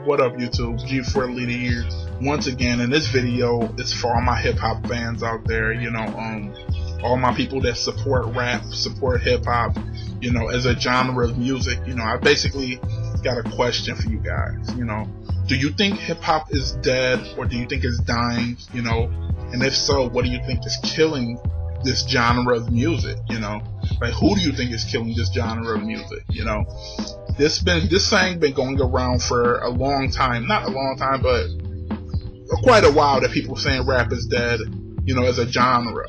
What up, YouTube? G4 Leader here once again. In this video, it's for all my hip hop fans out there. All my people that support rap, support hip hop, as a genre of music. I basically got a question for you guys. Do you think hip hop is dead, or do you think it's dying? And if so, what do you think is killing this genre of music? Like, who do you think is killing this genre of music? This thing been going around for a long time. Not a long time, but quite a while, that people saying rap is dead, as a genre.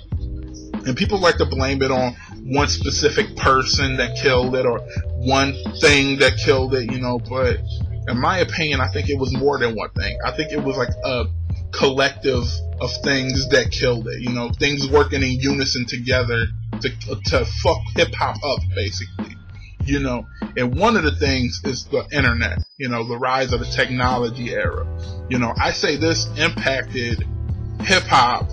And people like to blame it on one specific person that killed it, or one thing that killed it, but in my opinion, I think it was more than one thing. I think it was like a collective of things that killed it, things working in unison together to fuck hip hop up, basically. And one of the things is the internet, the rise of the technology era. I say this impacted hip hop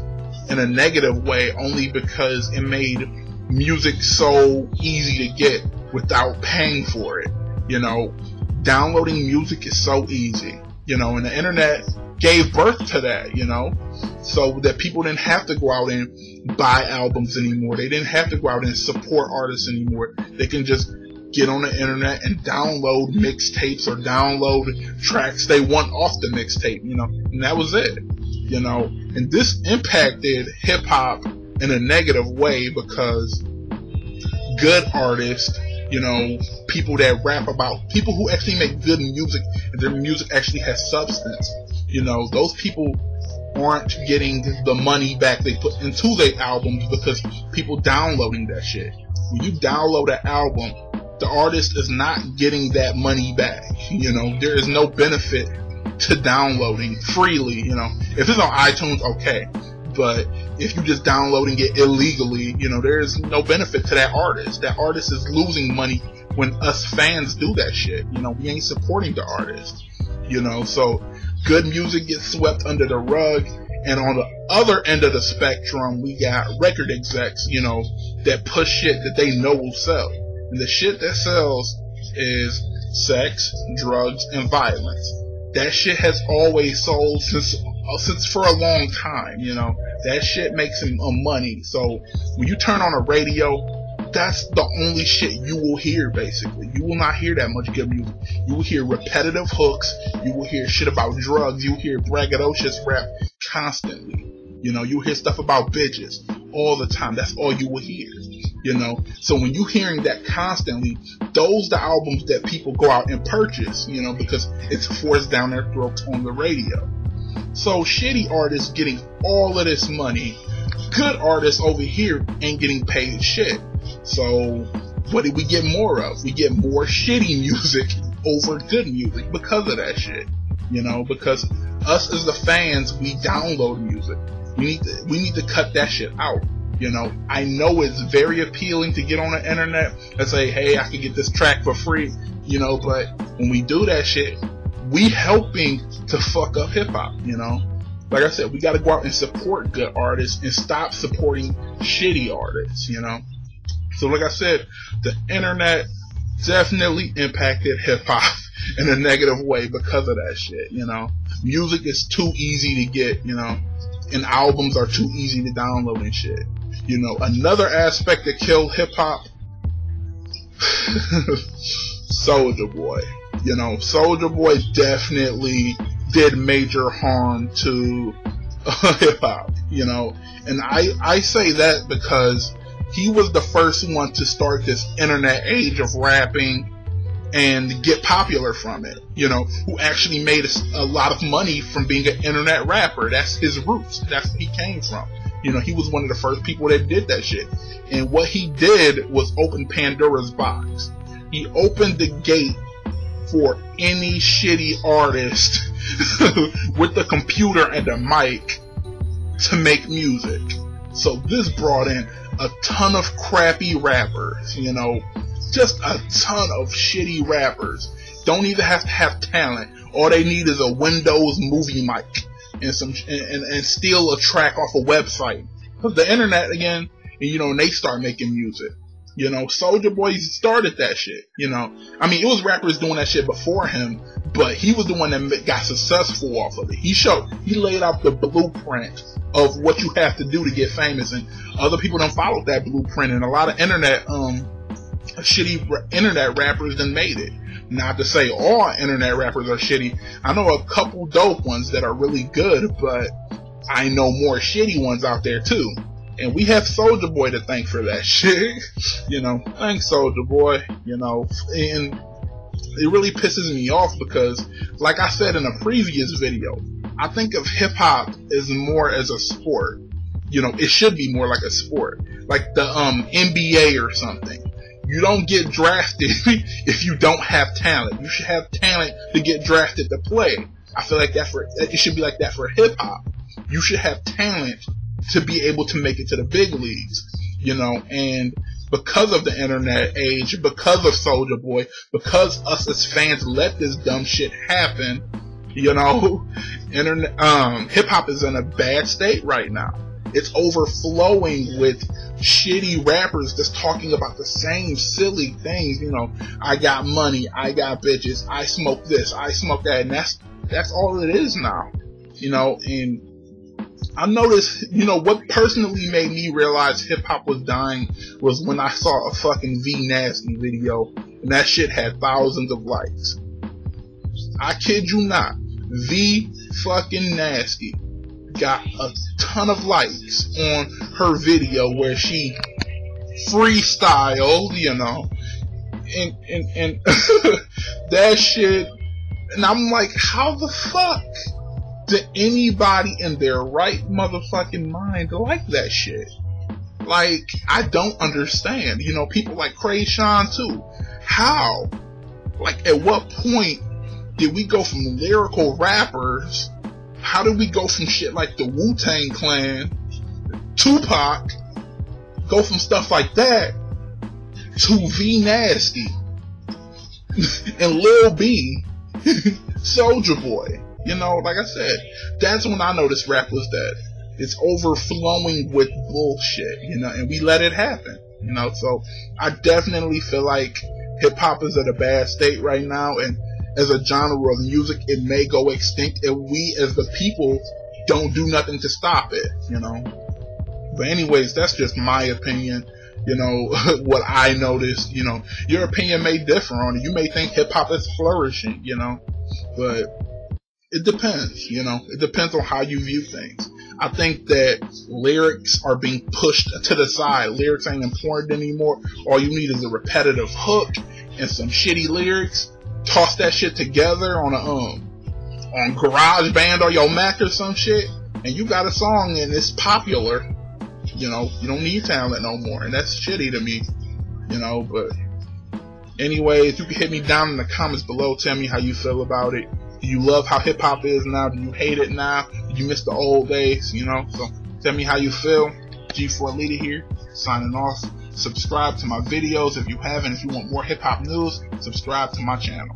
in a negative way only because it made music so easy to get without paying for it. Downloading music is so easy, and the internet gave birth to that, so that people didn't have to go out and buy albums anymore. They didn't have to go out and support artists anymore. They can just get on the internet and download mixtapes or download tracks they want off the mixtape, and that was it, and this impacted hip hop in a negative way because good artists, people that rap about, people who actually make good music and their music actually has substance, those people aren't getting the money back they put into their albums because people downloading that shit. When you download an album, the artist is not getting that money back. There is no benefit to downloading freely. If it's on iTunes, okay, but if you're just downloading it illegally, there is no benefit to that artist. That artist is losing money when us fans do that shit. We ain't supporting the artist. So good music gets swept under the rug. And on the other end of the spectrum, we got record execs, that push shit that they know will sell. And the shit that sells is sex, drugs, and violence. That shit has always sold since for a long time, That shit makes them money. So when you turn on a radio, that's the only shit you will hear, basically. You will not hear that much good music. You will hear repetitive hooks. You will hear shit about drugs. You will hear braggadocious rap constantly. You will hear stuff about bitches all the time. That's all you will hear. So when you're hearing that constantly, those the albums that people go out and purchase, because it's forced down their throats on the radio. So shitty artists getting all of this money, good artists over here ain't getting paid shit. So what did we get more of? We get more shitty music over good music because of that shit. Because us as the fans, we download music. We need to cut that shit out. I know it's very appealing to get on the internet and say, hey, I can get this track for free, but when we do that shit, we helping to fuck up hip hop, Like I said, we gotta go out and support good artists and stop supporting shitty artists, So like I said, the internet definitely impacted hip hop in a negative way because of that shit, Music is too easy to get, and albums are too easy to download and shit. Another aspect that killed hip hop, Soulja Boy. Soulja Boy definitely did major harm to hip hop. And I say that because he was the first one to start this internet age of rapping and get popular from it, who actually made a lot of money from being an internet rapper. That's his roots. That's where he came from. He was one of the first people that did that shit. And what he did was open Pandora's box. He opened the gate for any shitty artist with the computer and the mic to make music. So this brought in a ton of crappy rappers, just a ton of shitty rappers. Don't even have to have talent. All they need is a Windows movie mic and and steal a track off a website. Cause the internet again, and they start making music. Soulja Boy started that shit. It was rappers doing that shit before him, but he was the one that got successful off of it. He laid out the blueprint of what you have to do to get famous, and other people don't follow that blueprint, and a lot of shitty internet rappers done made it. Not to say all internet rappers are shitty. I know a couple dope ones that are really good, but I know more shitty ones out there too. And we have Soulja Boy to thank for that shit. You know, thanks Soulja Boy, you know. And it really pisses me off because, like I said in a previous video, I think of hip hop as more as a sport. You know, it should be more like a sport. Like the NBA or something. You don't get drafted if you don't have talent. You should have talent to get drafted to play. I feel like it should be like that for hip hop. You should have talent to be able to make it to the big leagues, you know. And because of the internet age, because of Soulja Boy, because us as fans let this dumb shit happen, you know, hip hop is in a bad state right now. It's overflowing with shitty rappers just talking about the same silly things, you know. I got money, I got bitches, I smoke this, I smoke that, and that's all it is now, you know. And I noticed, you know, what personally made me realize hip hop was dying was when I saw a fucking V Nasty video, and that shit had thousands of likes. I kid you not, V fucking Nasty got a ton of likes on her video where she freestyled, you know, and that shit, and I'm like, how the fuck did anybody in their right motherfucking mind like that shit? Like, I don't understand. You know, people like Krayshawn too. How? Like, at what point did we go from lyrical rappers? How did we go from shit like the Wu-Tang Clan, Tupac, go from stuff like that to V Nasty and Lil B, Soulja Boy? You know, like I said, that's when I noticed rap was dead. It's overflowing with bullshit, you know, and we let it happen, you know. So I definitely feel like hip hop is at a bad state right now, and as a genre of music, it may go extinct if we as the people don't do nothing to stop it, you know. But anyways, that's just my opinion, you know, what I noticed, you know. Your opinion may differ on it. You may think hip hop is flourishing, you know, but it depends, you know. It depends on how you view things. I think that lyrics are being pushed to the side. Lyrics ain't important anymore. All you need is a repetitive hook and some shitty lyrics. Toss that shit together on GarageBand or your Mac or some shit, and you got a song and it's popular. You know, you don't need talent no more, and that's shitty to me, you know. But anyways, you can hit me down in the comments below. Tell me how you feel about it. Do you love how hip hop is now? Do you hate it now? Did you miss the old days? You know, so tell me how you feel. G4 Leader here, signing off. Subscribe to my videos if you haven't. If you want more hip hop news, subscribe to my channel.